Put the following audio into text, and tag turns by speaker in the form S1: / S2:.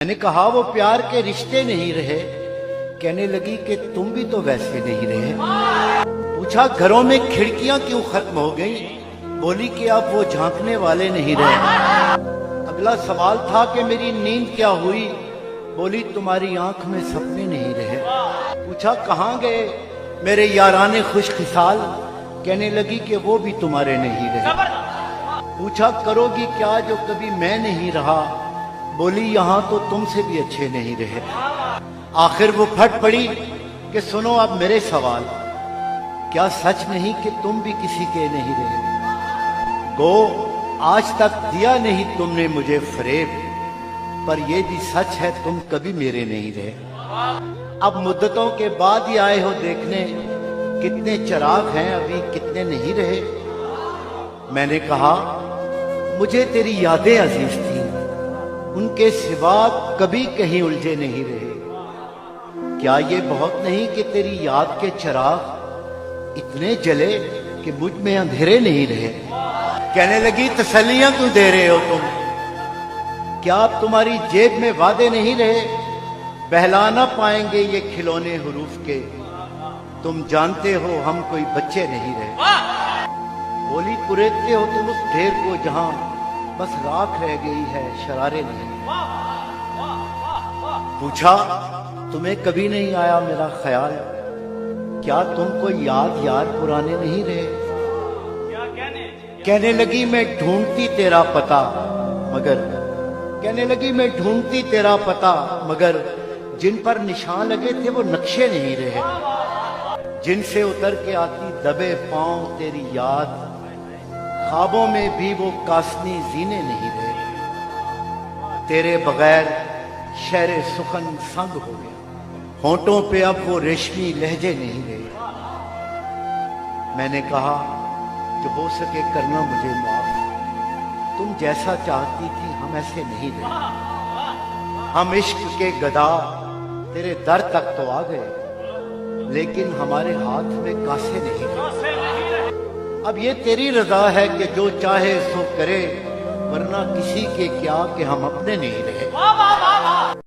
S1: मैंने कहा वो प्यार के रिश्ते नहीं रहे। कहने लगी कि तुम भी तो वैसे नहीं रहे। पूछा घरों में खिड़कियां क्यों खत्म हो गई? बोली कि अब वो झांकने वाले नहीं रहे। अगला सवाल था कि मेरी नींद क्या हुई? बोली तुम्हारी आंख में सपने नहीं रहे। पूछा कहाँ गए मेरे याराने खुशखिसाल? कहने लगी कि वो भी तुम्हारे नहीं रहे। पूछा करोगी क्या जो कभी मैं नहीं रहा? बोली यहाँ तो तुमसे भी अच्छे नहीं रहे। आखिर वो फट पड़ी कि सुनो अब मेरे सवाल, क्या सच नहीं कि तुम भी किसी के नहीं रहे? गो आज तक दिया नहीं तुमने मुझे फरेब, पर ये भी सच है तुम कभी मेरे नहीं रहे। अब मुद्दतों के बाद ही आए हो देखने, कितने चिराग हैं अभी कितने नहीं रहे। मैंने कहा मुझे तेरी यादें अजीज थी, उनके सिवा कभी कहीं उलझे नहीं रहे। क्या ये बहुत नहीं कि तेरी याद के चिराग इतने जले कि मुझ में अंधेरे नहीं रहे? कहने लगी तसल्लियां क्यों दे रहे हो तुम? क्या अब तुम्हारी जेब में वादे नहीं रहे? बहला ना पाएंगे ये खिलौने हुरूफ के, तुम जानते हो हम कोई बच्चे नहीं रहे। बोली कुरेदते हो तुम उस ढेर को जहां बस राख रह गई है शरारे नहीं। पूछा तुम्हें कभी नहीं आया मेरा ख्याल? क्या तुमको याद यार पुराने नहीं रहे? कहने लगी मैं ढूंढती तेरा पता मगर, कहने लगी मैं ढूंढती तेरा पता मगर जिन पर निशान लगे थे वो नक्शे नहीं रहे। जिनसे उतर के आती दबे पांव तेरी याद, ख्वाबों में भी वो कासनी जीने नहीं रहे। तेरे बगैर शहरे सुखन संग हो गया, होंठों पे अब वो रेशमी लहजे नहीं रहे। मैंने कहा जो हो सके करना मुझे माफ, तुम जैसा चाहती थी हम ऐसे नहीं रहे। हम इश्क के गदा तेरे दर तक तो आ गए, लेकिन हमारे हाथ में कासे नहीं रहे। अब ये तेरी रजा है कि जो चाहे सो करे, वरना किसी के क्या कि हम अपने नहीं रहे।